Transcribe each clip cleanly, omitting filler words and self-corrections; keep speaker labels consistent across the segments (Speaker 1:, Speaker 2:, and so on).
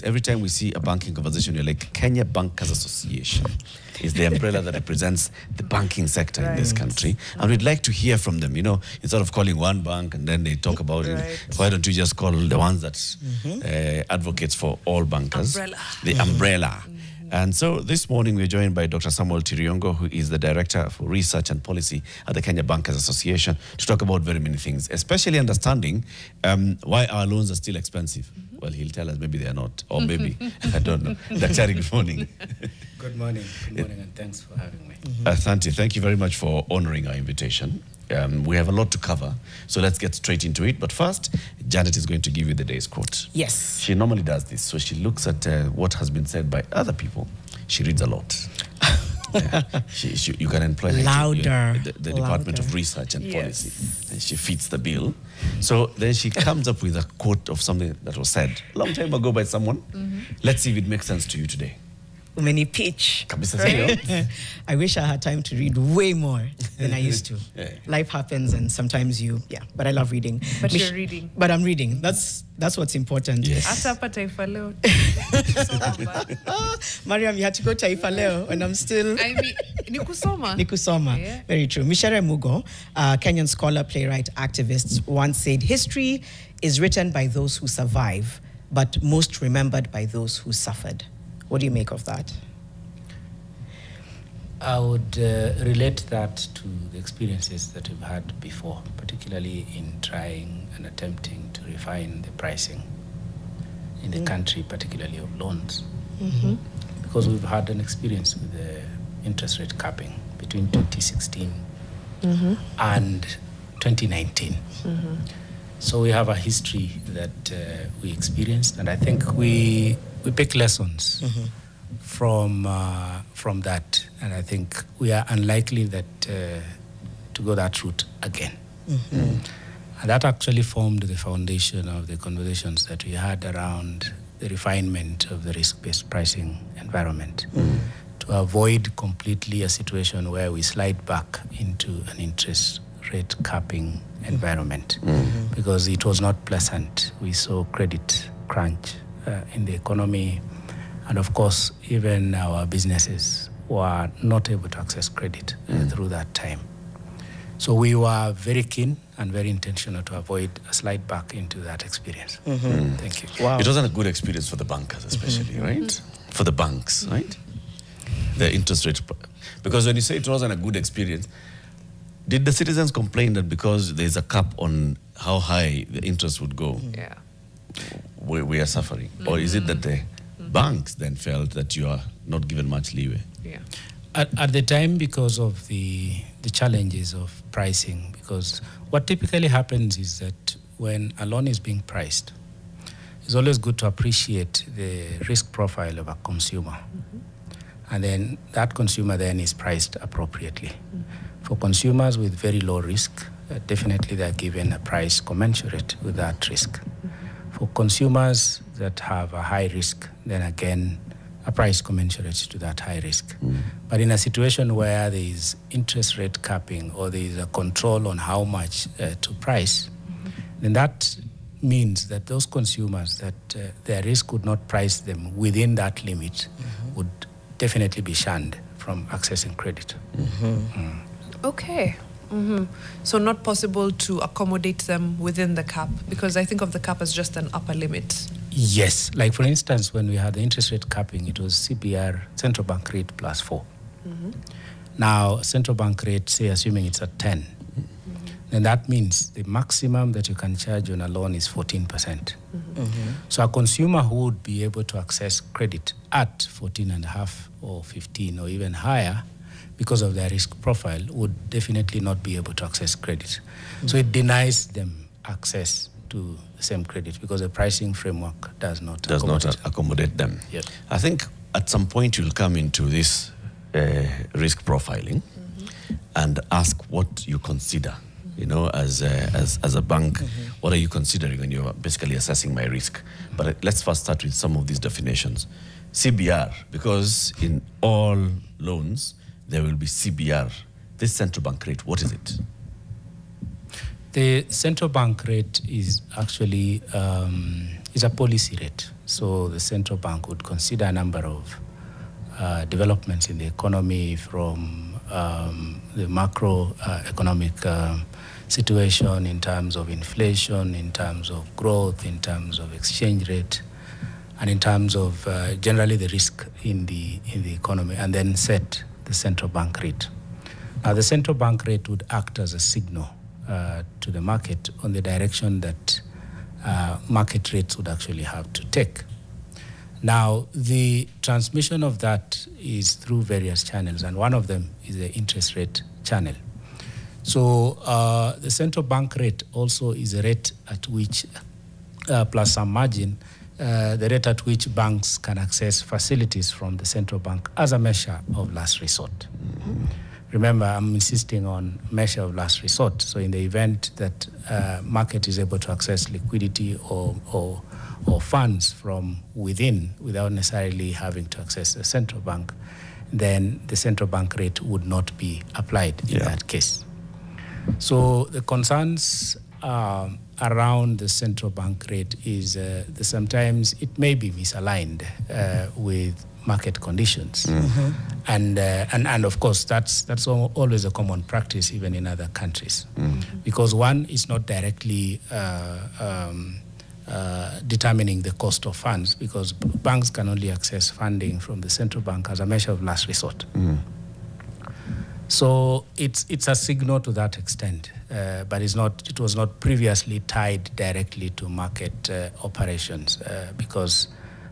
Speaker 1: Every time we see a banking conversation, you're like, Kenya Bankers Association is the umbrella that represents the banking sector in this country. And we'd like to hear from them, you know, instead of calling one bank and then they talk about it, why don't you just call the ones that advocates for all bankers? The umbrella. And so this morning we're joined by Dr. Samuel Tiriongo, who is the Director for Research and Policy at the Kenya Bankers Association, to talk about very many things, especially understanding why our loans are still expensive. Well, he'll tell us maybe they are not, or maybe, I don't know. Daktari, good morning.
Speaker 2: Good morning, and thanks for having me.
Speaker 1: Asante, thank you very much for honoring our invitation. We have a lot to cover, so let's get straight into it. But first, Janet is going to give you the day's quote.
Speaker 3: Yes.
Speaker 1: She normally does this, so she looks at what has been said by other people. She reads a lot. You can employ her
Speaker 3: louder.
Speaker 1: The Department of Research and Policy. And she fits the bill. So then she comes up with a quote of something that was said a long time ago by someone. Let's see if it makes sense to you today.
Speaker 3: Many pitch.
Speaker 1: Right?
Speaker 3: I wish I had time to read way more than I used to. Life happens and sometimes but I love reading.
Speaker 4: But you're reading.
Speaker 3: But I'm reading. That's what's important.
Speaker 1: Yes.
Speaker 3: Mariam, you had to go Taifa Leo and I'm still...
Speaker 4: I mean, Nikusoma.
Speaker 3: Nikusoma. Yeah. Very true. Michere Mugo, Kenyan scholar, playwright, activist, once said, history is written by those who survive, but most remembered by those who suffered. What do you make of that?
Speaker 2: I would relate that to the experiences that we've had before, particularly in trying and attempting to refine the pricing in the country, particularly of loans. Because we've had an experience with the interest rate capping between 2016 and 2019. So we have a history that we experienced, and I think we pick lessons from that, and I think we are unlikely that to go that route again. And that actually formed the foundation of the conversations that we had around the refinement of the risk-based pricing environment to avoid completely a situation where we slide back into an interest rate capping environment because it was not pleasant. We saw credit crunch in the economy, and of course even our businesses were not able to access credit through that time. So we were very keen and very intentional to avoid a slide back into that experience. Thank you.
Speaker 1: Wow. It wasn't a good experience for the bankers especially, right? For the banks, right? The interest rate, because when you say it wasn't a good experience, did the citizens complain that because there's a cap on how high the interest would go, we are suffering? Or is it that the banks then felt that you are not given much leeway?
Speaker 2: At the time, because of the challenges of pricing, because what typically happens is that when a loan is being priced, it's always good to appreciate the risk profile of a consumer. And then that consumer then is priced appropriately. For consumers with very low risk, definitely they're given a price commensurate with that risk. For consumers that have a high risk, then again, a price commensurate to that high risk. But in a situation where there is interest rate capping or there is a control on how much to price, then that means that those consumers that their risk would not price them within that limit would definitely be shunned from accessing credit.
Speaker 4: Okay. So not possible to accommodate them within the cap, because I think of the cap as just an upper limit.
Speaker 2: Yes. Like for instance, when we had the interest rate capping, it was CBR, central bank rate plus 4. Now, central bank rate, say, assuming it's at 10, then that means the maximum that you can charge on a loan is 14%. So a consumer who would be able to access credit at 14.5 or 15 or even higher, because of their risk profile, would definitely not be able to access credit. So it denies them access to the same credit because the pricing framework does not
Speaker 1: accommodate them.
Speaker 2: Yep.
Speaker 1: I think at some point you'll come into this risk profiling and ask what you consider, you know, as a bank, what are you considering when you're basically assessing my risk? But let's first start with some of these definitions. CBR, because in all loans, there will be CBR. This central bank rate, what is it?
Speaker 2: The central bank rate is actually is a policy rate So the central bank would consider a number of developments in the economy, from the macro economic situation in terms of inflation, in terms of growth, in terms of exchange rate, and in terms of generally the risk in the economy, and then set the central bank rate. Now, the central bank rate would act as a signal to the market on the direction that market rates would actually have to take. Now, the transmission of that is through various channels, and one of them is the interest rate channel. So the central bank rate also is a rate at which, plus some margin, the rate at which banks can access facilities from the central bank as a measure of last resort. Mm-hmm. Remember, I'm insisting on measure of last resort. So in the event that market is able to access liquidity or funds from within without necessarily having to access the central bank, then the central bank rate would not be applied in that case. So the concerns around the central bank rate is that sometimes it may be misaligned with market conditions. Mm-hmm. And of course, that's always a common practice even in other countries. Mm-hmm. Because one is not directly determining the cost of funds, because banks can only access funding from the central bank as a measure of last resort. Mm. So it's a signal to that extent, but it was not previously tied directly to market operations, because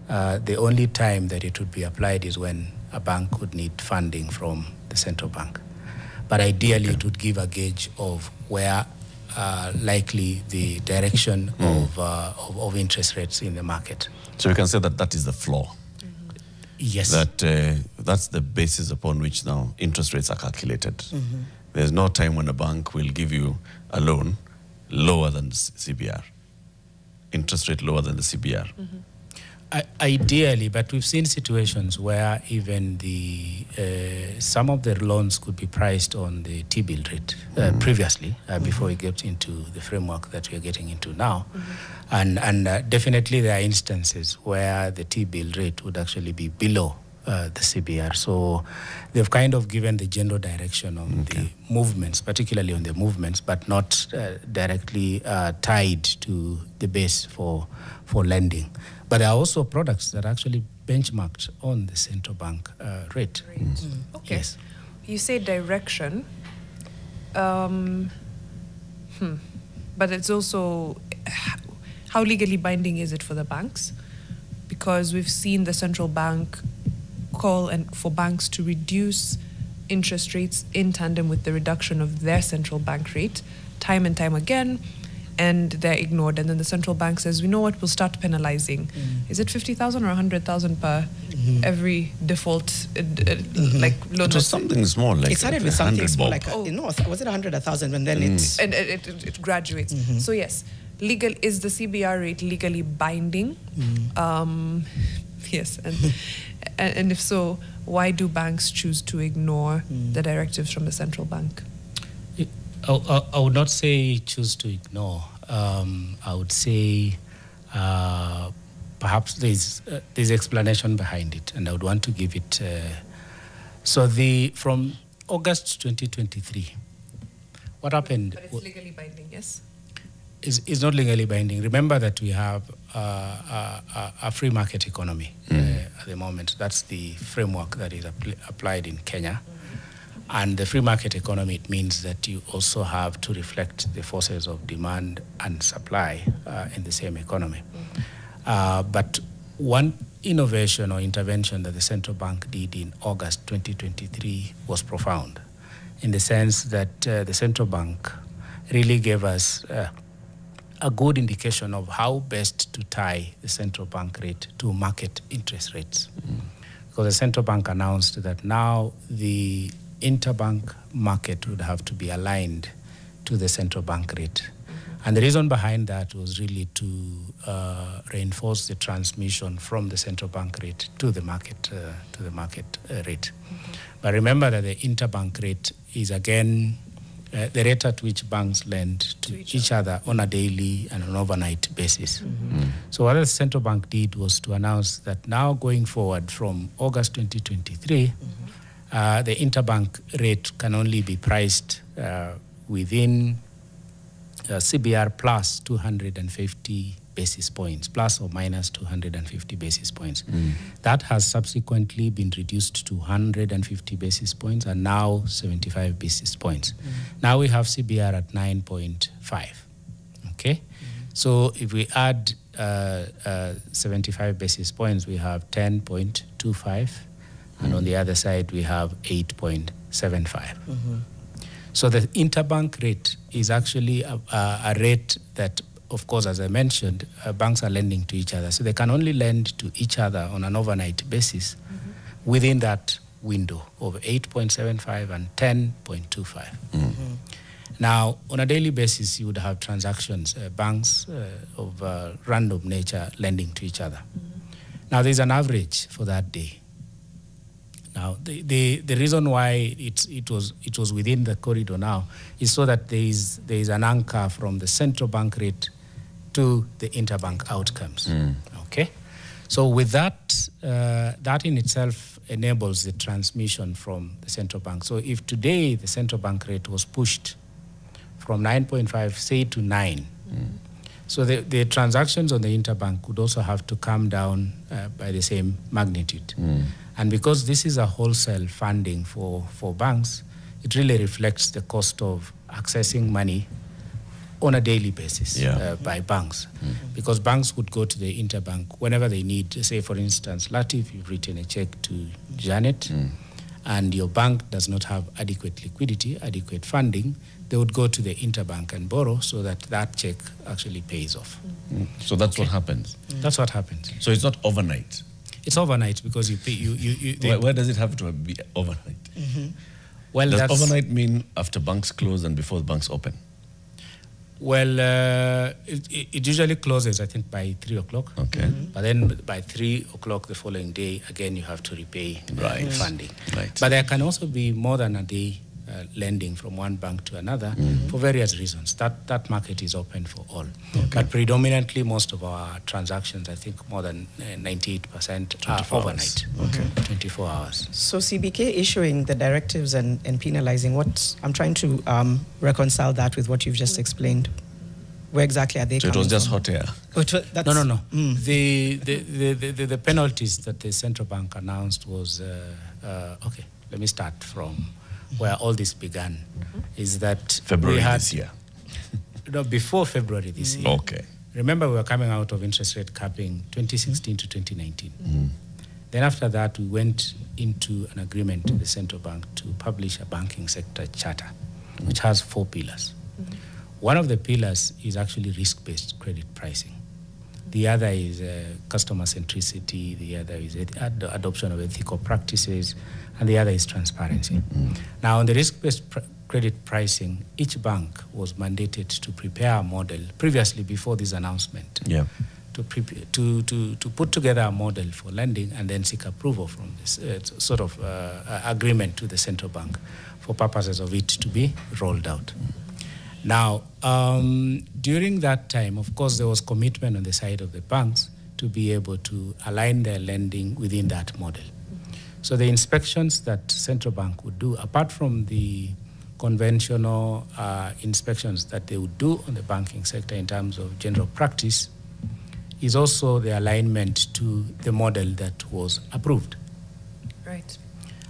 Speaker 2: the only time that it would be applied is when a bank would need funding from the central bank. But ideally, it would give a gauge of where likely the direction of interest rates in the market.
Speaker 1: So we can say that is the floor.
Speaker 2: Mm-hmm. Yes.
Speaker 1: That's the basis upon which now interest rates are calculated. Mm-hmm. There's no time when a bank will give you a loan lower than the CBR. Interest rate lower than the CBR. Mm-hmm.
Speaker 2: Ideally, but we've seen situations where even some of the loans could be priced on the T-bill rate previously, before we get into the framework that we are getting into now. Mm-hmm. And definitely there are instances where the T-bill rate would actually be below the CBR. So they've kind of given the general direction of the movements, particularly on the movements, but not directly tied to the base for lending. But there are also products that are actually benchmarked on the central bank rate.
Speaker 4: Okay.
Speaker 2: Yes.
Speaker 4: You say direction, but it's also how legally binding is it for the banks? Because we've seen the central bank call for banks to reduce interest rates in tandem with the reduction of their central bank rate time and time again, and they're ignored. And then the central bank says, we know what, we'll start penalizing. Is it 50,000 or 100,000 per every default like loan?
Speaker 1: It was something small, like
Speaker 3: it started with something small,
Speaker 1: bob.
Speaker 3: like was it 100, 1,000, and then
Speaker 4: it graduates. So yes, is the CBR rate legally binding? Yes, and if so, why do banks choose to ignore the directives from the central bank?
Speaker 2: I would not say choose to ignore. I would say perhaps there's explanation behind it, and I would want to give it. From August 2023, what happened?
Speaker 4: But it's legally binding, yes?
Speaker 2: Is not legally binding. Remember that we have a free market economy at the moment. That's the framework that is applied in Kenya. And the free market economy, it means that you also have to reflect the forces of demand and supply in the same economy. But one innovation or intervention that the central bank did in August 2023 was profound, in the sense that the central bank really gave us a good indication of how best to tie the central bank rate to market interest rates. Because the central bank announced that now the interbank market would have to be aligned to the central bank rate. And the reason behind that was really to reinforce the transmission from the central bank rate to the market rate. But remember that the interbank rate is again the rate at which banks lend to each other on a daily and an overnight basis. So what the central bank did was to announce that now going forward from August 2023, the interbank rate can only be priced within CBR plus 250 basis points, plus or minus 250 basis points. That has subsequently been reduced to 150 basis points and now 75 basis points. Now we have CBR at 9.5. Okay? So if we add 75 basis points, we have 10.25, and on the other side we have 8.75. So the interbank rate is actually a rate that, of course, as I mentioned, banks are lending to each other. So they can only lend to each other on an overnight basis within that window of 8.75 and 10.25. Now, on a daily basis, you would have transactions, banks of random nature lending to each other. Now, there's an average for that day. Now, the reason why it was within the corridor now is so that there is an anchor from the central bank rate to the interbank outcomes. Okay, so with that, that in itself enables the transmission from the central bank. So if today the central bank rate was pushed from 9.5, say, to 9, so the transactions on the interbank would also have to come down by the same magnitude. And because this is a wholesale funding for banks, it really reflects the cost of accessing money on a daily basis by banks. Because banks would go to the interbank whenever they need. Say, for instance, Latif, you've written a check to Janet, and your bank does not have adequate liquidity, adequate funding, they would go to the interbank and borrow so that that check actually pays off.
Speaker 1: So that's what happens?
Speaker 2: That's what happens.
Speaker 1: So it's not overnight?
Speaker 2: It's overnight because you pay.
Speaker 1: Where does it have to be overnight?
Speaker 2: Well,
Speaker 1: does overnight mean after banks close and before the banks open?
Speaker 2: Well, it usually closes, I think, by 3 o'clock.
Speaker 1: Okay.
Speaker 2: But then by 3 o'clock the following day, again, you have to repay the funding.
Speaker 1: Right.
Speaker 2: But there can also be more than a day lending from one bank to another for various reasons. That market is open for all. But predominantly, most of our transactions, I think more than 98% are overnight. 24 hours.
Speaker 3: So CBK issuing the directives and penalizing, I'm trying to reconcile that with what you've just explained. Where exactly are they coming from?
Speaker 1: So it was just hot air?
Speaker 2: No. The penalties that the central bank announced was, okay, let me start from where all this began, is that
Speaker 1: February this year.
Speaker 2: No, before February this year.
Speaker 1: Okay.
Speaker 2: Remember, we were coming out of interest rate capping 2016 to 2019. Then after that, we went into an agreement with the central bank to publish a banking sector charter, which has 4 pillars. One of the pillars is actually risk-based credit pricing. The other is customer centricity. The other is adoption of ethical practices. And the other is transparency. Now, on the risk-based credit pricing, each bank was mandated to prepare a model previously before this announcement. To put together a model for lending and then seek approval from this sort of agreement to the central bank for purposes of it to be rolled out. Now, during that time, of course, there was commitment on the side of the banks to be able to align their lending within that model. So the inspections that central bank would do, apart from the conventional inspections that they would do on the banking sector in terms of general practice, is also the alignment to the model that was approved.
Speaker 4: Right.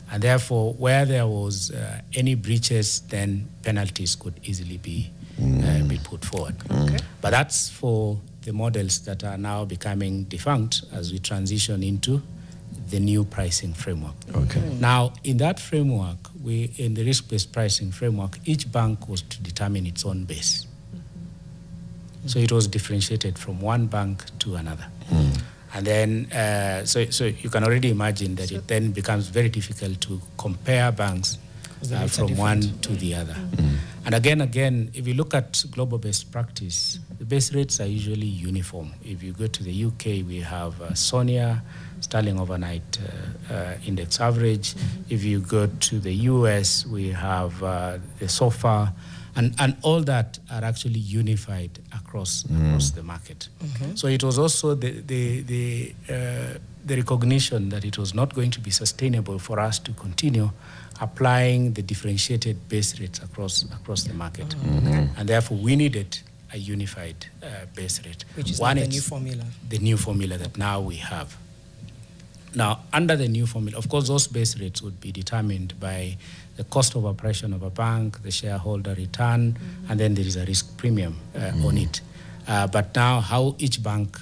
Speaker 2: And therefore, where there was any breaches, then penalties could easily be put forward. But that's for the models that are now becoming defunct as we transition into the new pricing framework. Now, in that framework, in the risk-based pricing framework, each bank was to determine its own base. So it was differentiated from one bank to another. And then, so you can already imagine that it then becomes very difficult to compare banks from one to the other. And again, if you look at global best practice, the base rates are usually uniform. If you go to the UK, we have SONIA, Sterling Overnight Index Average. If you go to the US, we have the SOFR, and all that are actually unified across the market. So it was also the recognition that it was not going to be sustainable for us to continue applying the differentiated base rates across the market. And therefore, we needed a unified base rate.
Speaker 3: Which is the new formula.
Speaker 2: The new formula that now we have. Now, under the new formula, of course, those base rates would be determined by the cost of operation of a bank, the shareholder return, and then there is a risk premium on it. But now, how each bank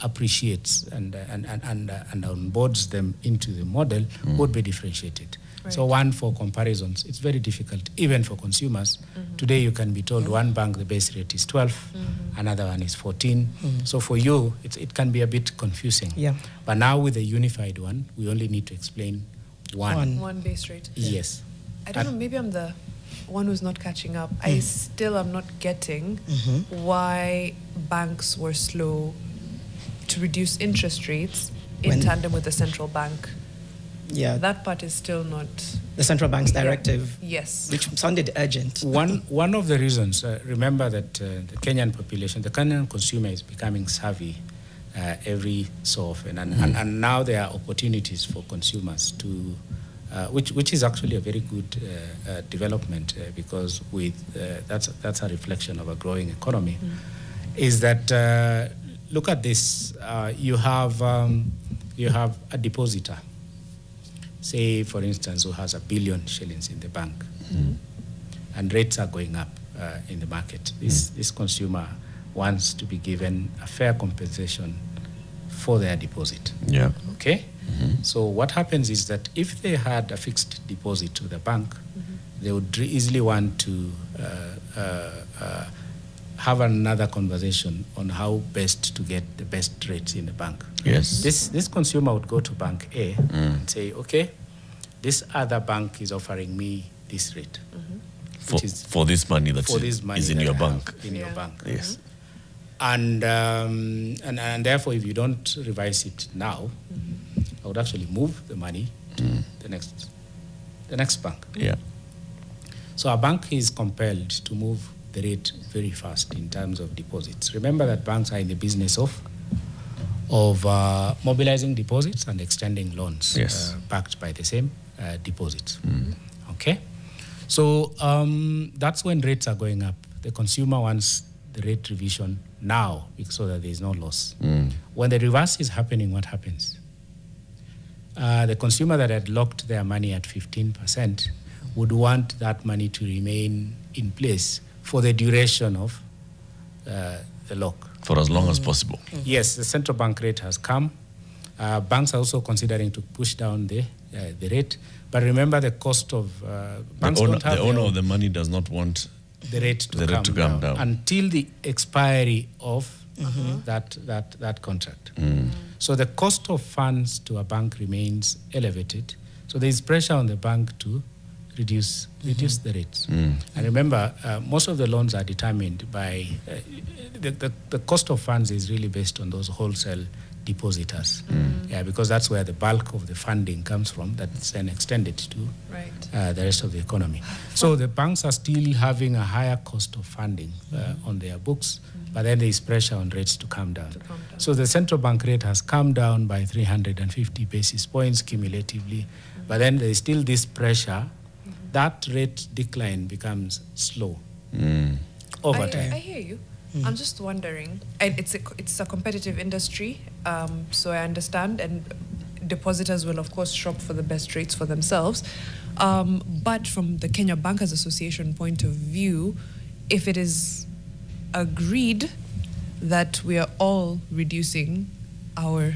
Speaker 2: appreciates and onboards them into the model would be differentiated. Right. So one, for comparisons, it's very difficult, even for consumers. Today you can be told one bank, the base rate is 12, another one is 14. So for you, it can be a bit confusing.
Speaker 3: Yeah.
Speaker 2: But now with the unified one, we only need to explain one
Speaker 4: base rate.
Speaker 2: Yes.
Speaker 4: I don't know, maybe I'm the one who's not catching up. I still am not getting why banks were slow to reduce interest rates in tandem with the central bank.
Speaker 3: Yeah.
Speaker 4: That part is still not...
Speaker 3: The central bank's directive.
Speaker 4: Yes.
Speaker 3: Which sounded urgent.
Speaker 2: One of the reasons, remember that the Kenyan population, the Kenyan consumer is becoming savvy every so often. And now there are opportunities for consumers to, which is actually a very good development because with that's a reflection of a growing economy, is that, look at this, you have a depositor. Say, for instance, who has 1 billion shillings in the bank, and rates are going up in the market. This consumer wants to be given a fair compensation for their deposit.
Speaker 1: Yeah.
Speaker 2: Okay? So what happens is that if they had a fixed deposit to the bank, they would easily want to have another conversation on how best to get the best rates in the bank.
Speaker 1: Yes.
Speaker 2: This consumer would go to bank A and say, okay, this other bank is offering me this rate.
Speaker 1: For this money that is in your bank.
Speaker 2: In your bank.
Speaker 1: Yes.
Speaker 2: And therefore, if you don't revise it now, I would actually move the money to the next bank.
Speaker 1: Yeah.
Speaker 2: So a bank is compelled to move the rate very fast in terms of deposits. Remember that banks are in the business of mobilizing deposits and extending loans backed by the same deposits. Okay? So that's when rates are going up. The consumer wants the rate revision now so that there is no loss. When the reverse is happening, what happens? The consumer that had locked their money at 15% would want that money to remain in place for the duration of the lock.
Speaker 1: For as long as possible.
Speaker 2: Yes, the central bank rate has come. Banks are also considering to push down the rate. But remember the cost of...
Speaker 1: the owner of the money does not want
Speaker 2: the rate to come down until the expiry of that contract. So the cost of funds to a bank remains elevated. So there is pressure on the bank to reduce the rates. And remember, most of the loans are determined by the cost of funds is really based on those wholesale depositors. Yeah, because that's where the bulk of the funding comes from. That's then extended to the rest of the economy. So the banks are still having a higher cost of funding on their books, but then there is pressure on rates to come down. So the central bank rate has come down by 350 basis points cumulatively, but then there is still this pressure. That rate decline becomes slow over time.
Speaker 4: I hear you. I'm just wondering, and it's a competitive industry, so I understand, and depositors will of course shop for the best rates for themselves. But from the Kenya Bankers Association point of view, if it is agreed that we are all reducing our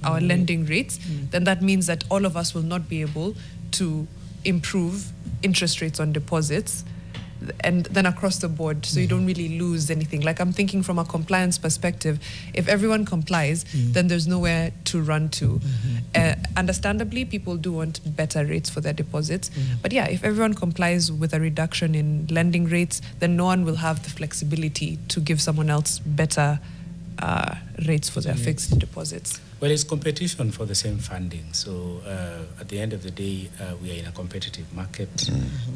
Speaker 4: lending rates, then that means that all of us will not be able to improve interest rates on deposits. and then across the board, so you don't really lose anything. Like, I'm thinking from a compliance perspective, if everyone complies, then there's nowhere to run to. Understandably, people do want better rates for their deposits, but yeah, if everyone complies with a reduction in lending rates, then no one will have the flexibility to give someone else better rates for their fixed deposits.
Speaker 2: Well, it's competition for the same funding. So at the end of the day, we are in a competitive market,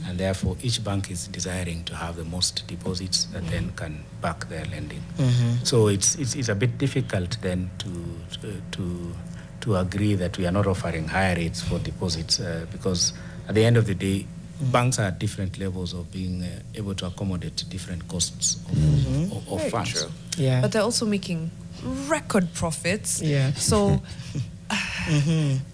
Speaker 2: and therefore each bank is desiring to have the most deposits that then can back their lending. So it's a bit difficult then to agree that we are not offering higher rates for deposits because at the end of the day, banks are at different levels of being able to accommodate different costs of funds.
Speaker 4: True.
Speaker 3: Yeah.
Speaker 4: But they're also making record profits.
Speaker 3: Yeah.
Speaker 4: So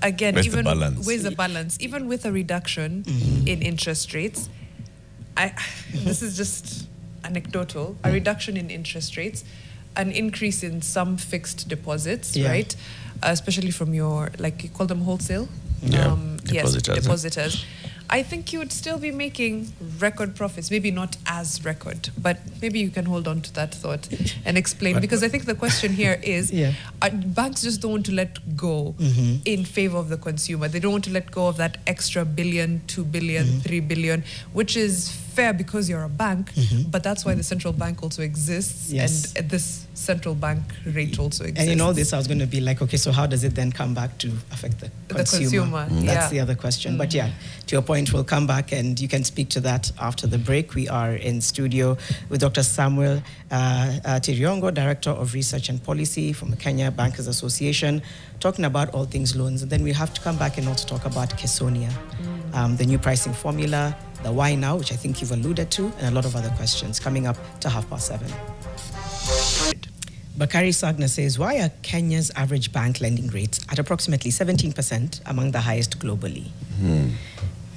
Speaker 4: again,
Speaker 1: Where's
Speaker 4: even
Speaker 1: the balance?
Speaker 4: where's the balance? Even with a reduction in interest rates, this is just anecdotal. A reduction in interest rates, an increase in some fixed deposits, right? Especially from your, like, you call them wholesale. Depositors. I think you would still be making record profits. Maybe not as record, but maybe you can hold on to that thought and explain. Because I think the question here is, banks just don't want to let go in favor of the consumer. They don't want to let go of that extra billion, 2 billion, 3 billion, which is fair because you're a bank, but that's why the central bank also exists, and this central bank rate also exists.
Speaker 3: And in all this, I was going to be like, okay, so how does it then come back to affect the consumer? That's the other question. But yeah, to your point, we'll come back and you can speak to that after the break. We are in studio with Dr. Samuel Tiriongo, Director of Research and Policy from the Kenya Bankers Association, talking about all things loans. And then we have to come back and also talk about Kesonia, the new pricing formula, the why now, which I think you've alluded to, and a lot of other questions coming up to 7:30. Bakari Sagna says, why are Kenya's average bank lending rates at approximately 17% among the highest globally?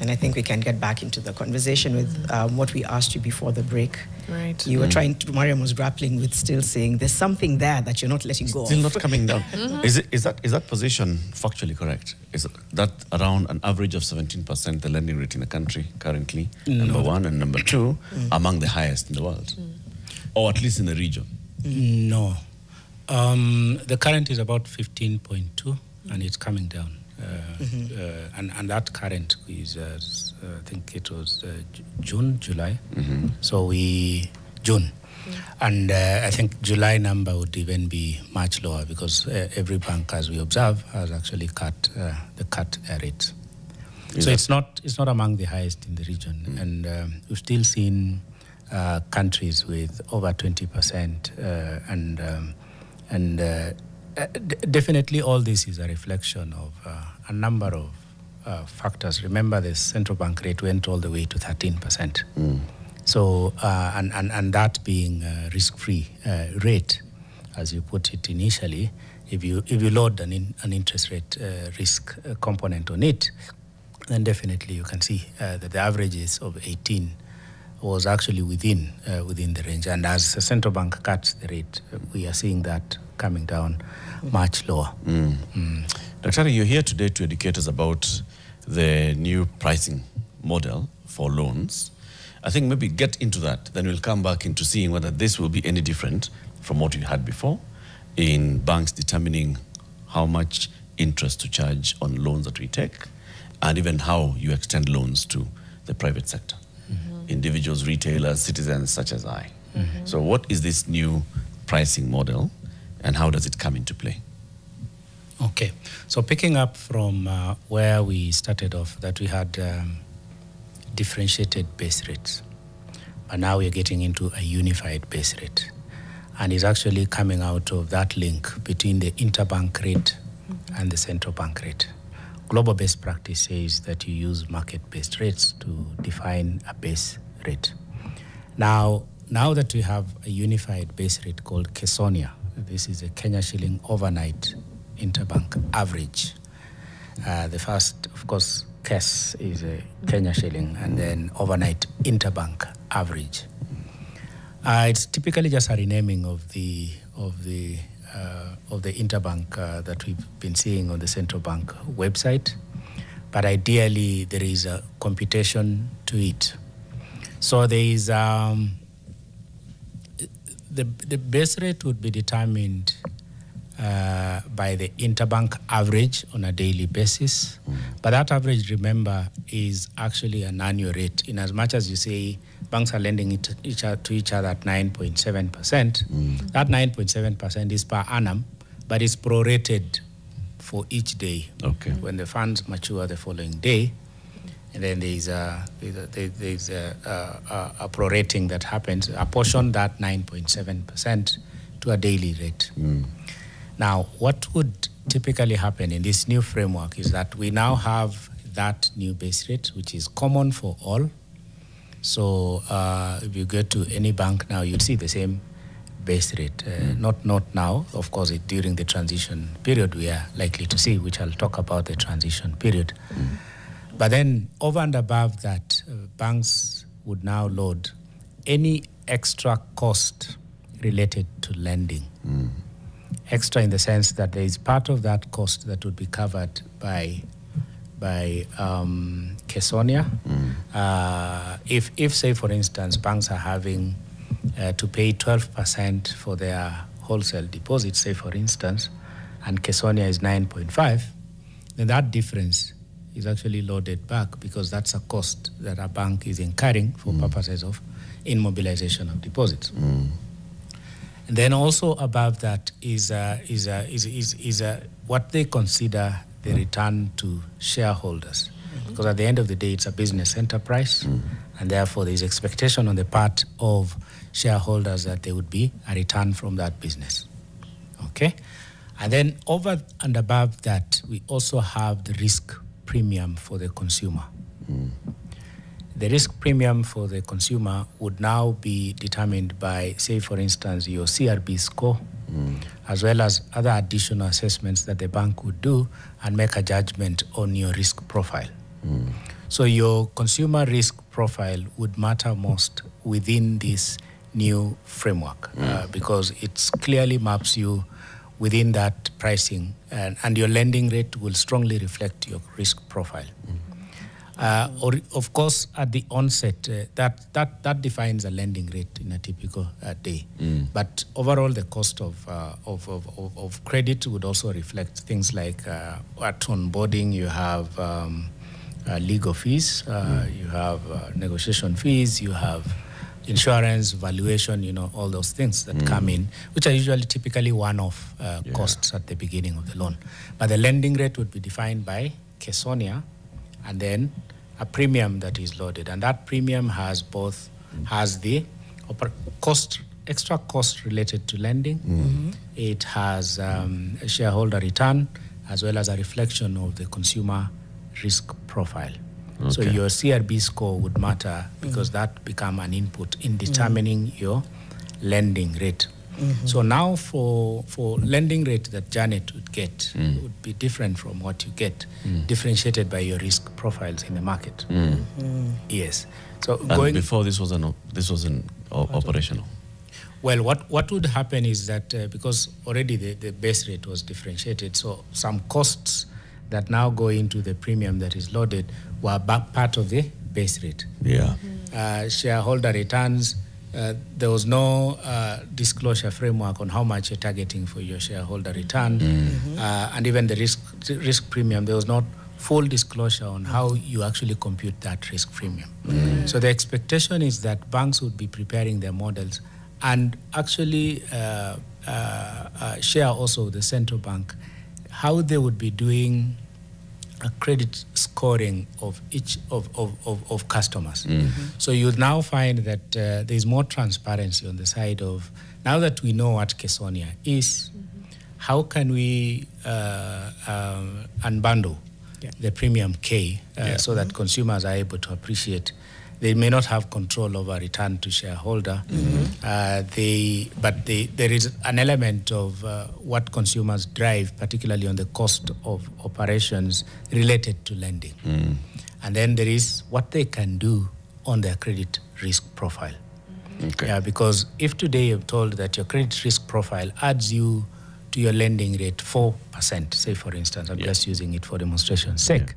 Speaker 3: And I think we can get back into the conversation with what we asked you before the break.
Speaker 4: Right.
Speaker 3: You were trying to, Mariam was grappling with still saying there's something there that you're not letting go
Speaker 1: Still
Speaker 3: of.
Speaker 1: not coming down. Is that position factually correct? Is that around an average of 17% the lending rate in the country currently? Number one, and number two, among the highest in the world, or at least in the region.
Speaker 2: No. The current is about 15.2, and it's coming down. And that current is, I think it was July. So June. And I think July number would even be much lower because every bank, as we observe, has actually cut their rates. So it's not among the highest in the region. And we've still seen countries with over 20%, and definitely all this is a reflection of a number of factors. Remember, the central bank rate went all the way to 13%. So, and that being a risk-free rate, as you put it initially, if you load an interest rate risk component on it, then definitely you can see that the averages of 18 was actually within the range. And as the central bank cuts the rate, we are seeing that coming down much lower.
Speaker 1: Dr. You're here today to educate us about the new pricing model for loans. I think maybe get into that, then we'll come back into seeing whether this will be any different from what you had before in banks determining how much interest to charge on loans that we take, and even how you extend loans to the private sector, individuals, retailers, citizens such as I. So what is this new pricing model and how does it come into play?
Speaker 2: Okay, so picking up from where we started off, that we had differentiated base rates, but now we're getting into a unified base rate, and it's actually coming out of that link between the interbank rate and the central bank rate. Global best practice says that you use market-based rates to define a base rate. Now that we have a unified base rate called Kesonia, this is a Kenya shilling overnight interbank average. The first, of course, KES is a Kenya shilling, and then overnight interbank average. It's typically just a renaming of the interbank that we've been seeing on the central bank website, but ideally there is a computation to it. So there is the base rate would be determined by the interbank average on a daily basis. But that average, remember, is actually an annual rate. In as much as you say banks are lending to each other at 9.7%, that 9.7% is per annum, but it's prorated for each day.
Speaker 1: Okay.
Speaker 2: When the funds mature the following day, and then there's a prorating that happens, apportion that 9.7% to a daily rate. Now, what would typically happen in this new framework is that we now have that new base rate, which is common for all. So if you go to any bank now, you'd see the same base rate. Not now, of course, during the transition period we are likely to see, which I'll talk about the transition period. But then over and above that, banks would now load any extra cost related to lending. Extra in the sense that there is part of that cost that would be covered by Kesonia. If say, for instance, banks are having to pay 12% for their wholesale deposits, say, for instance, and Kesonia is 9.5, then that difference is actually loaded back because that's a cost that a bank is incurring for purposes of immobilization of deposits. And then also above that is what they consider the return to shareholders. Because at the end of the day, it's a business enterprise, and therefore there is expectation on the part of shareholders that there would be a return from that business. Okay? And then over and above that, we also have the risk premium for the consumer. The risk premium for the consumer would now be determined by, say, for instance, your CRB score, as well as other additional assessments that the bank would do and make a judgment on your risk profile. So your consumer risk profile would matter most within this new framework because it clearly maps you within that pricing, and your lending rate will strongly reflect your risk profile. Or of course, at the onset, that defines a lending rate in a typical day. But overall, the cost of credit would also reflect things like at onboarding, you have legal fees, you have negotiation fees, you have insurance, valuation, all those things that come in, which are usually typically one-off costs at the beginning of the loan. But the lending rate would be defined by Kesonia, and then a premium that is loaded. And that premium has the extra cost related to lending. It has a shareholder return, as well as a reflection of the consumer risk profile. Okay. So your CRB score would matter because that become an input in determining your lending rate. So now for lending rate that Janet would get would be different from what you get, differentiated by your risk profiles in the market. Yes. So
Speaker 1: and before this wasn't operational.
Speaker 2: Well, what would happen is that because already the base rate was differentiated, so some costs that now go into the premium that is loaded were part of the base rate.
Speaker 1: Yeah.
Speaker 2: Shareholder returns. There was no disclosure framework on how much you're targeting for your shareholder return, and even the risk premium. There was not full disclosure on how you actually compute that risk premium. So the expectation is that banks would be preparing their models and actually share also with the central bank how they would be doing a credit scoring of each of customers. So you now find that there is more transparency on the side of, now that we know what Kesonia is, how can we unbundle the premium K so that consumers are able to appreciate. They may not have control over return to shareholder, but there is an element of what consumers drive, particularly on the cost of operations related to lending. And then there is what they can do on their credit risk profile. Okay. Because if today you're told that your credit risk profile adds you to your lending rate 4%, say for instance, I'm just using it for demonstration's sake,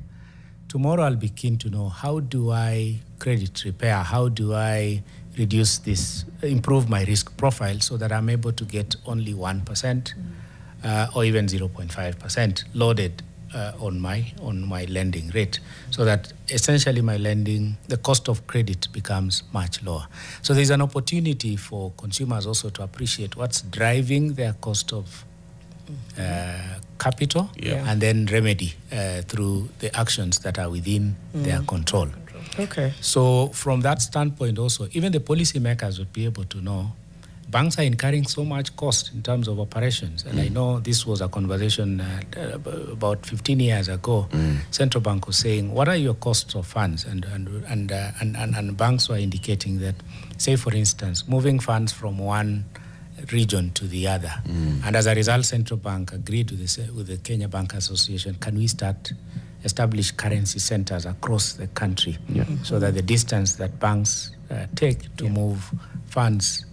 Speaker 2: tomorrow I'll be keen to know, how do I credit repair? How do I reduce this, improve my risk profile so that I'm able to get only 1% or even 0.5% loaded on my lending rate, so that essentially my lending, the cost of credit becomes much lower. So there's an opportunity for consumers also to appreciate what's driving their cost of capital, and then remedy through the actions that are within their control.
Speaker 3: Okay.
Speaker 2: So from that standpoint also, even the policymakers would be able to know banks are incurring so much cost in terms of operations. And I know this was a conversation about 15 years ago. Central Bank was saying, what are your costs of funds? And banks were indicating that, say for instance, moving funds from one region to the other. And as a result, Central Bank agreed with the Kenya Bank Association, can we start establish currency centers across the country so that the distance that banks take to move funds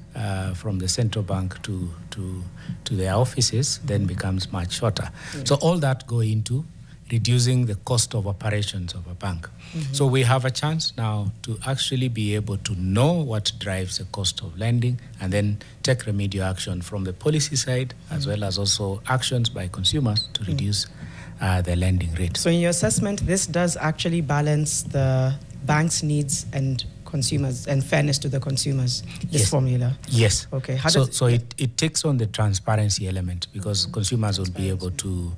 Speaker 2: from the central bank to their offices then becomes much shorter. So all that go into reducing the cost of operations of a bank. So we have a chance now to actually be able to know what drives the cost of lending and then take remedial action from the policy side as well as also actions by consumers to reduce the lending rate.
Speaker 3: So in your assessment, this does actually balance the bank's needs and consumers and fairness to the consumers, this formula?
Speaker 2: Yes.
Speaker 3: Okay.
Speaker 2: So it takes on the transparency element because consumers will be able to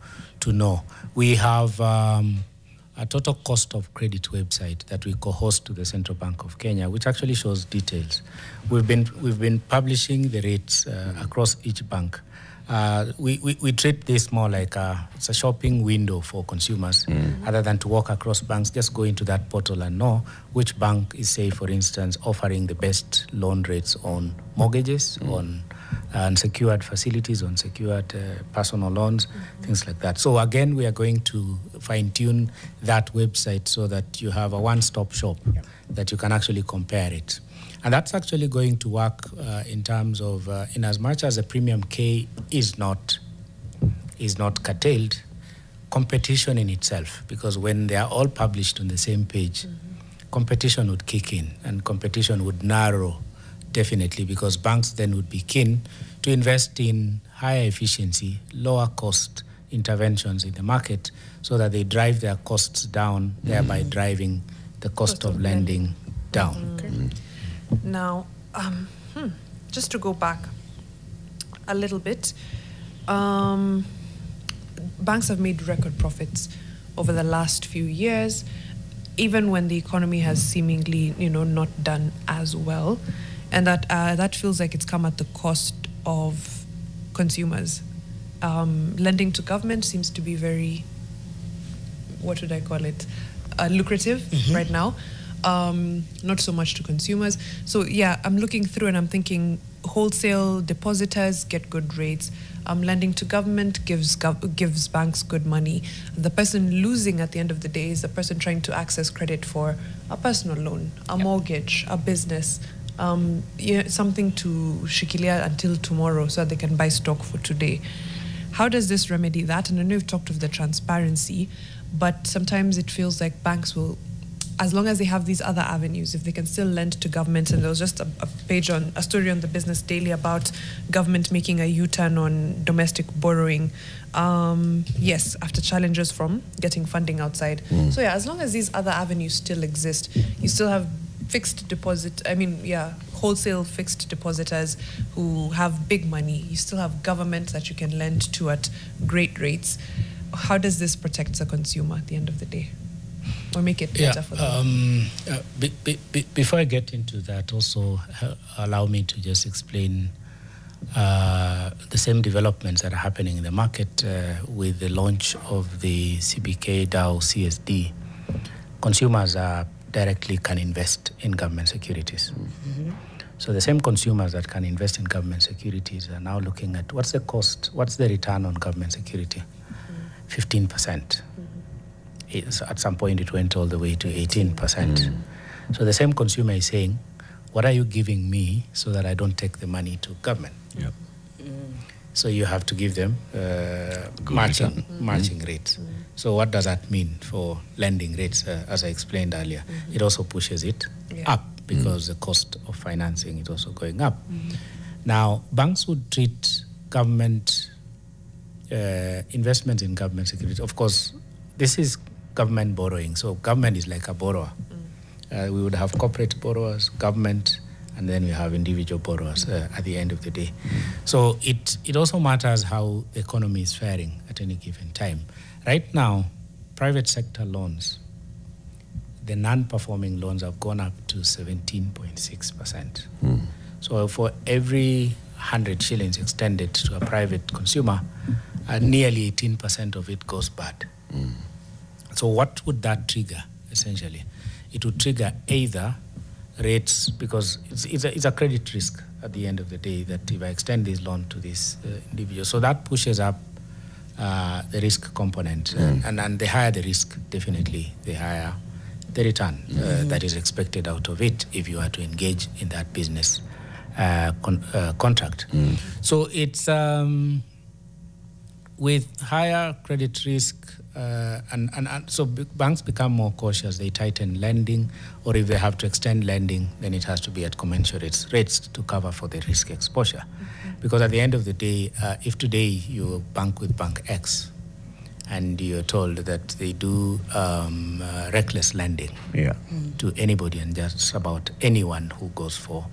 Speaker 2: know. We have a total cost of credit website that we co-host to the Central Bank of Kenya, which actually shows details. We've been publishing the rates across each bank. We treat this more like it's a shopping window for consumers, other than to walk across banks. Just go into that portal and know which bank is, say, for instance, offering the best loan rates on mortgages, on unsecured facilities, on secured personal loans, things like that. So again, we are going to fine-tune that website so that you have a one-stop shop that you can actually compare it. And that's actually going to work in terms of, in as much as the premium K is not curtailed, competition in itself, because when they are all published on the same page, competition would kick in and competition would narrow definitely, because banks then would be keen to invest in higher efficiency, lower cost interventions in the market so that they drive their costs down, thereby driving the cost of lending down.
Speaker 4: Okay. Now, just to go back a little bit, banks have made record profits over the last few years, even when the economy has seemingly, not done as well, and that feels like it's come at the cost of consumers. Lending to government seems to be very, what would I call it, lucrative right now. Not so much to consumers. So yeah, I'm looking through and I'm thinking wholesale depositors get good rates. Lending to government gives banks good money. The person losing at the end of the day is the person trying to access credit for a personal loan, a mortgage, a business, something to shikilia until tomorrow so that they can buy stock for today. How does this remedy that? And I know you've talked of the transparency, but sometimes it feels like banks will, as long as they have these other avenues, if they can still lend to government, and there was just a story on the Business Daily about government making a U-turn on domestic borrowing, after challenges from getting funding outside. So yeah, as long as these other avenues still exist, you still have wholesale fixed depositors who have big money. You still have government that you can lend to at great rates. How does this protect the consumer at the end of the day? Or make it better for them?
Speaker 2: Before I get into that, also allow me to just explain the same developments that are happening in the market with the launch of the CBK DAO CSD. Consumers directly can invest in government securities. So the same consumers that can invest in government securities are now looking at what's the cost, what's the return on government security? 15%. At some point it went all the way to 18%. So the same consumer is saying, what are you giving me so that I don't take the money to government? So you have to give them matching rates. So what does that mean for lending rates? As I explained earlier, it also pushes it up because the cost of financing is also going up. Now, banks would treat government investments in government securities. Of course, this is government borrowing. So government is like a borrower. We would have corporate borrowers, government, and then we have individual borrowers at the end of the day. So it also matters how the economy is faring at any given time. Right now, private sector loans, the non-performing loans have gone up to 17.6%. So for every 100 shillings extended to a private consumer, nearly 18% of it goes bad. So what would that trigger, essentially? It would trigger either rates, because it's a credit risk at the end of the day, that if I extend this loan to this individual, so that pushes up the risk component. And the higher the risk, definitely the higher the return that is expected out of it if you are to engage in that business contract. So it's with higher credit risk, and so banks become more cautious. They tighten lending, or if they have to extend lending, then it has to be at commensurate rates to cover for the risk exposure. Because at the end of the day, if today you bank with Bank X, and you're told that they do reckless lending to anybody and just about anyone who goes for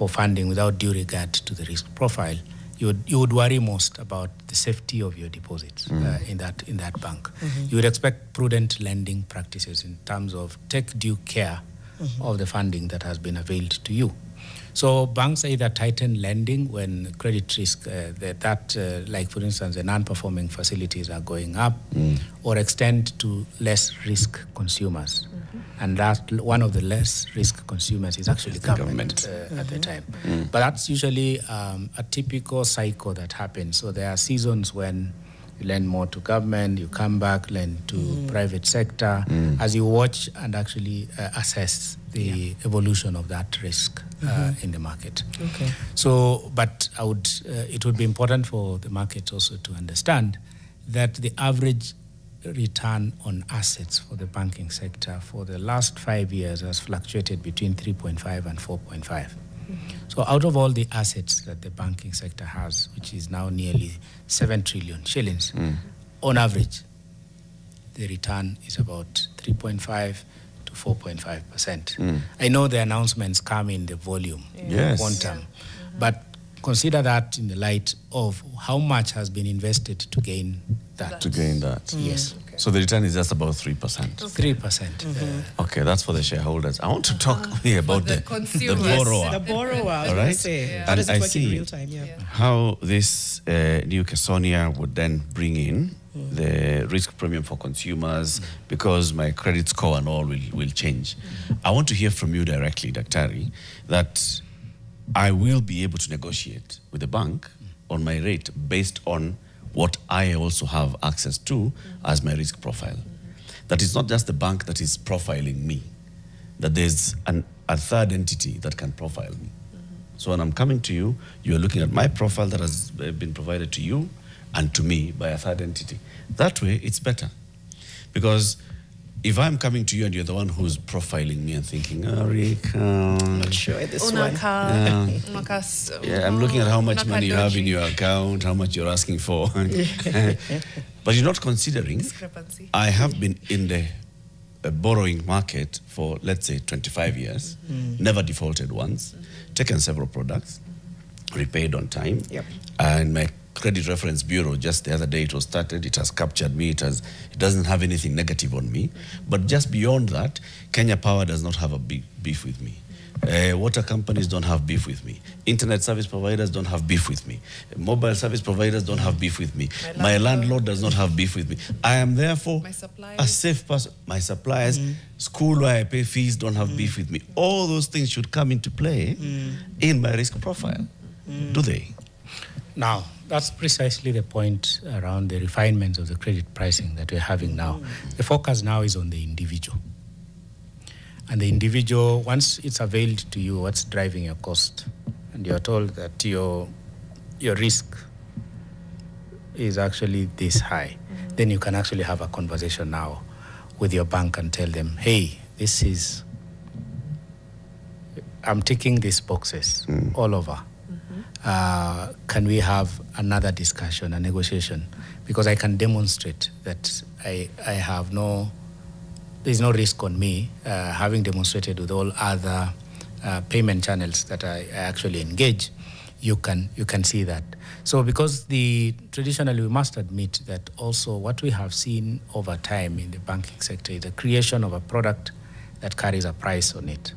Speaker 2: funding without due regard to the risk profile, you would worry most about the safety of your deposits in that bank. You would expect prudent lending practices in terms of take due care of the funding that has been availed to you. So banks either tighten lending when credit risk, like for instance, the non-performing facilities are going up, or extend to less risk consumers. And that one of the less risk consumers is actually government at the time. But that's usually a typical cycle that happens. So there are seasons when you lend more to government, you come back, lend to private sector, as you watch and actually assess the evolution of that risk in the market.
Speaker 3: Okay.
Speaker 2: So, but it would be important for the market also to understand that the average return on assets for the banking sector for the last 5 years has fluctuated between 3.5 and 4.5. So out of all the assets that the banking sector has, which is now nearly 7 trillion shillings, on average, the return is about 3.5 to 4.5%. I know the announcements come in the volume, quantum, but consider that in the light of how much has been invested to gain that. Yes.
Speaker 1: Okay. So the return is just about 3%.
Speaker 2: 3%.
Speaker 1: Okay, that's for the shareholders. I want to talk about the borrower.
Speaker 3: The borrower,
Speaker 1: All right?
Speaker 3: How does it
Speaker 1: And
Speaker 3: work in real time?
Speaker 1: How this new Kesonia would then bring in the risk premium for consumers, because my credit score and all will change. I want to hear from you directly, Daktari, that I will be able to negotiate with the bank on my rate based on what I also have access to as my risk profile. That is not just the bank that is profiling me, that there's a third entity that can profile me. So when I'm coming to you, you're looking at my profile that has been provided to you and to me by a third entity. That way, it's better. Because if I'm coming to you and you're the one who's profiling me and thinking, Rick,
Speaker 3: Not sure this one.
Speaker 1: I'm looking at how much money you have in your account, how much you're asking for. But you're not considering, I have been in the borrowing market for, let's say, 25 years, never defaulted once, taken several products, repaid on time, and my Credit Reference Bureau, just the other day it was started, it has captured me, it doesn't have anything negative on me. But just beyond that, Kenya Power does not have a beef with me. Water companies don't have beef with me. Internet service providers don't have beef with me. Mobile service providers don't have beef with me. My landlord does not have beef with me. I am therefore a safe person. My suppliers, school where I pay fees don't have beef with me. All those things should come into play in my risk profile. Do they?
Speaker 2: Now, that's precisely the point around the refinements of the credit pricing that we're having now. The focus now is on the individual. And the individual, once it's availed to you, what's driving your cost, and you're told that your risk is actually this high, then you can actually have a conversation now with your bank and tell them, hey, I'm ticking these boxes all over. Can we have another discussion, a negotiation? Because I can demonstrate that there's no risk on me, having demonstrated with all other payment channels that I actually engage. You can see that. So because traditionally we must admit that also what we have seen over time in the banking sector is the creation of a product that carries a price on it.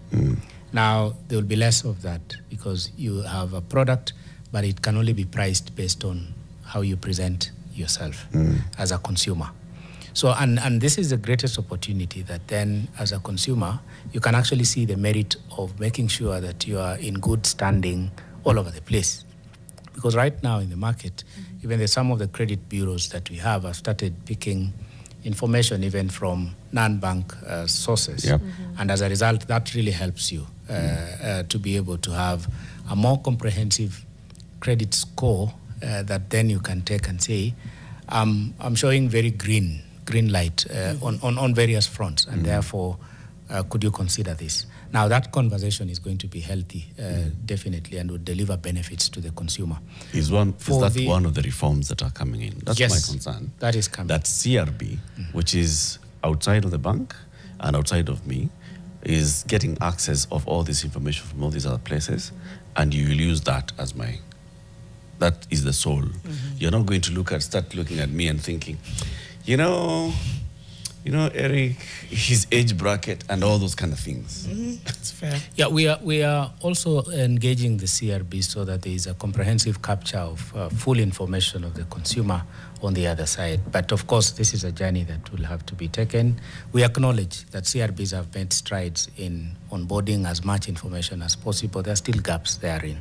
Speaker 2: Now, there will be less of that because you have a product, but it can only be priced based on how you present yourself as a consumer. So, and this is the greatest opportunity that then, as a consumer, you can actually see the merit of making sure that you are in good standing all over the place. Because right now in the market, even some of the credit bureaus that we have started picking information even from non-bank sources. And as a result, that really helps you to be able to have a more comprehensive credit score that then you can take and say, I'm showing very green light on various fronts, and therefore, could you consider this? Now, that conversation is going to be healthy, definitely, and would deliver benefits to the consumer.
Speaker 1: Is that one of the reforms that are coming in? That's my concern.
Speaker 2: That is coming.
Speaker 1: That CRB, which is outside of the bank and outside of me, is getting access of all this information from all these other places, and you will use that as that is the soul. You're not going to start looking at me and thinking, you know, Eric, his age bracket and all those kind of things.
Speaker 3: That's fair.
Speaker 2: Yeah, we are also engaging the CRB so that there is a comprehensive capture of full information of the consumer on the other side. But of course, this is a journey that will have to be taken. We acknowledge that CRBs have made strides in onboarding as much information as possible. There are still gaps therein.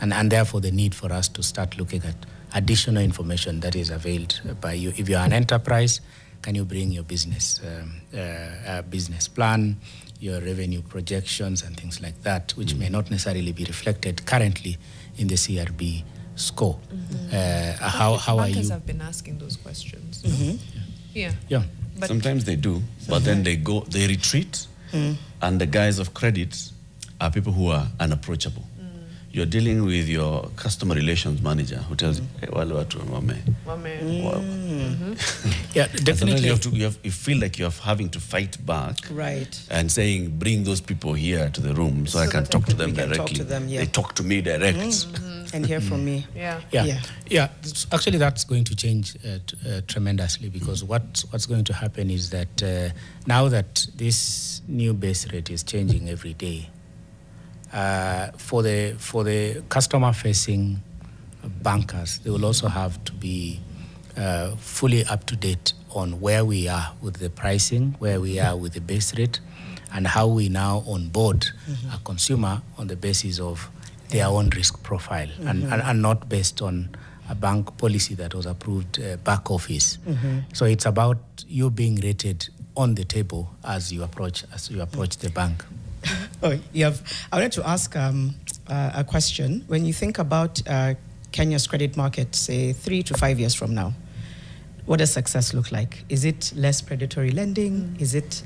Speaker 2: And therefore, the need for us to start looking at additional information that is availed by you. If you're an enterprise, can you bring your business plan, your revenue projections and things like that, which may not necessarily be reflected currently in the CRB score? How are you?
Speaker 4: Bankers have been asking those questions. Yeah.
Speaker 1: But sometimes they do, but then they retreat, and the guys of credit are people who are unapproachable. You're dealing with your customer relations manager who tells you, hey, wale watu
Speaker 2: yeah, definitely.
Speaker 1: You feel like you're having to fight back,
Speaker 3: right?
Speaker 1: And saying, bring those people here to the room so I can talk to them directly.
Speaker 3: Talk to them,
Speaker 1: They talk to me direct.
Speaker 3: And hear from me.
Speaker 2: Yeah. Actually, that's going to change tremendously, because what's going to happen is that now that this new base rate is changing every day, for the customer-facing bankers, they will also have to be fully up to date on where we are with the pricing, where we are with the base rate, and how we now onboard a consumer on the basis of their own risk profile, and not based on a bank policy that was approved back office. So it's about you being rated on the table as you approach the bank.
Speaker 3: I wanted to ask a question. When you think about Kenya's credit market, say 3 to 5 years from now, what does success look like? Is it less predatory lending? Is it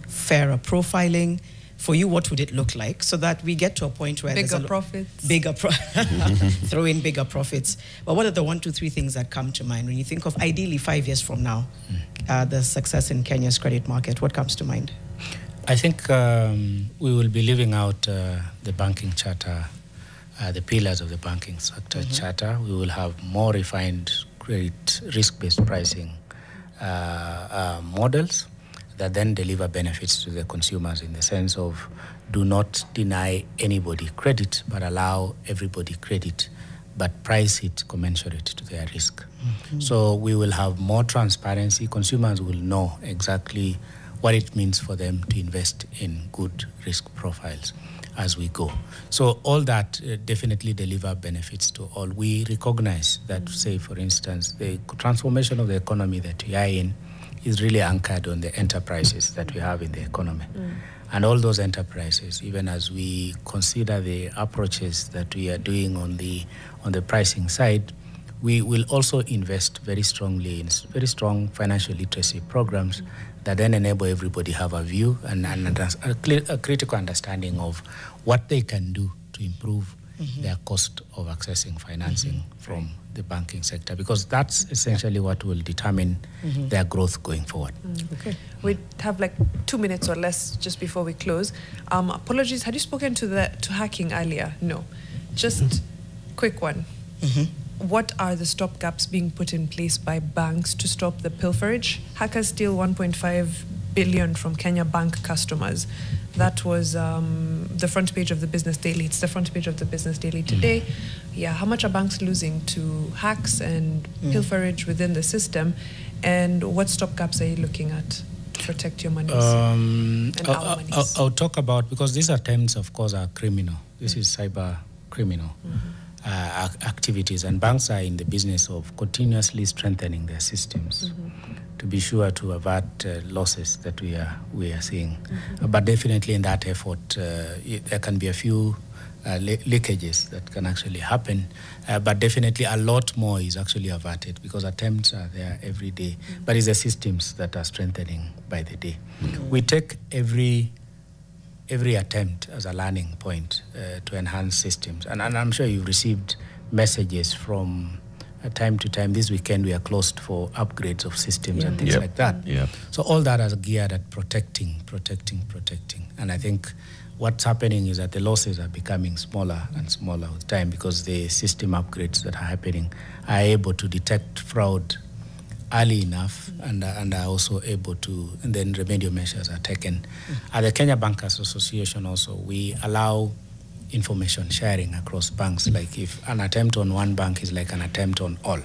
Speaker 3: fairer profiling? For you, what would it look like so that we get to a point where
Speaker 4: bigger profits?
Speaker 3: Throw in bigger profits. But what are the 1, 2, 3 things that come to mind when you think of ideally 5 years from now, the success in Kenya's credit market? What comes to mind?
Speaker 2: I think we will be living out the banking charter, the pillars of the banking sector charter. We will have more refined credit risk-based pricing models that then deliver benefits to the consumers in the sense of do not deny anybody credit, but allow everybody credit, but price it commensurate to their risk. So we will have more transparency. Consumers will know exactly what it means for them to invest in good risk profiles as we go. So all that definitely deliver benefits to all. We recognize that, say, for instance, the transformation of the economy that we are in is really anchored on the enterprises that we have in the economy. And all those enterprises, even as we consider the approaches that we are doing on the pricing side, We will also invest very strongly in very strong financial literacy programs that then enable everybody have a view and a critical understanding of what they can do to improve their cost of accessing financing from the banking sector, because that's essentially what will determine their growth going forward.
Speaker 4: Okay. We have like 2 minutes or less just before we close. Apologies, had you spoken to hacking earlier? No. Just quick one. What are the stop gaps being put in place by banks to stop the pilferage? Hackers steal 1.5 billion from Kenya bank customers. That was the front page of the Business Daily. It's the front page of the Business Daily today. Yeah, how much are banks losing to hacks and pilferage within the system? And what stop gaps are you looking at to protect your monies and our monies?
Speaker 2: I'll talk about, because these attempts, of course, are criminal. This is cyber criminal activities, and banks are in the business of continuously strengthening their systems to be sure to avert losses that we are seeing. But definitely in that effort, there can be a few leakages that can actually happen, but definitely a lot more is actually averted because attempts are there every day. But it's the systems that are strengthening by the day. We take every attempt as a learning point to enhance systems. And I'm sure you've received messages from time to time. This weekend we are closed for upgrades of systems and things like that. So all that is geared at protecting. And I think what's happening is that the losses are becoming smaller and smaller with time because the system upgrades that are happening are able to detect fraud early enough and are also able to, and then remedial measures are taken. At the Kenya Bankers Association also, we allow information sharing across banks. Like if an attempt on one bank is like an attempt on all,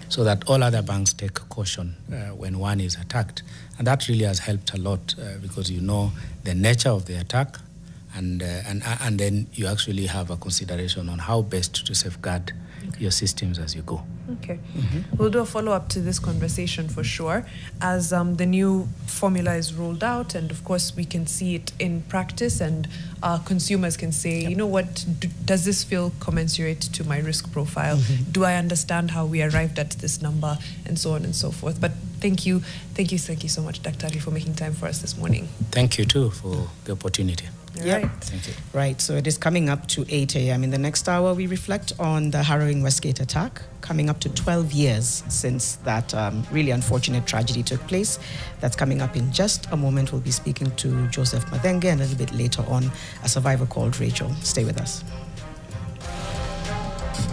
Speaker 2: so that all other banks take caution when one is attacked. And that really has helped a lot because you know the nature of the attack, and then you actually have a consideration on how best to safeguard your systems as you go.
Speaker 4: Okay. We'll do a follow-up to this conversation for sure as the new formula is rolled out, and of course we can see it in practice, and consumers can say, you know what, does this feel commensurate to my risk profile? Do I understand how we arrived at this number, and so on and so forth. But thank you so much, Daktari, for making time for us this morning.
Speaker 2: Thank you too for the opportunity.
Speaker 4: Right.
Speaker 2: Thank you.
Speaker 3: Right, so it is coming up to 8 a.m. In the next hour, we reflect on the harrowing Westgate attack, coming up to 12 years since that really unfortunate tragedy took place. That's coming up in just a moment. We'll be speaking to Joseph Madenge, and a little bit later on, a survivor called Rachel. Stay with us.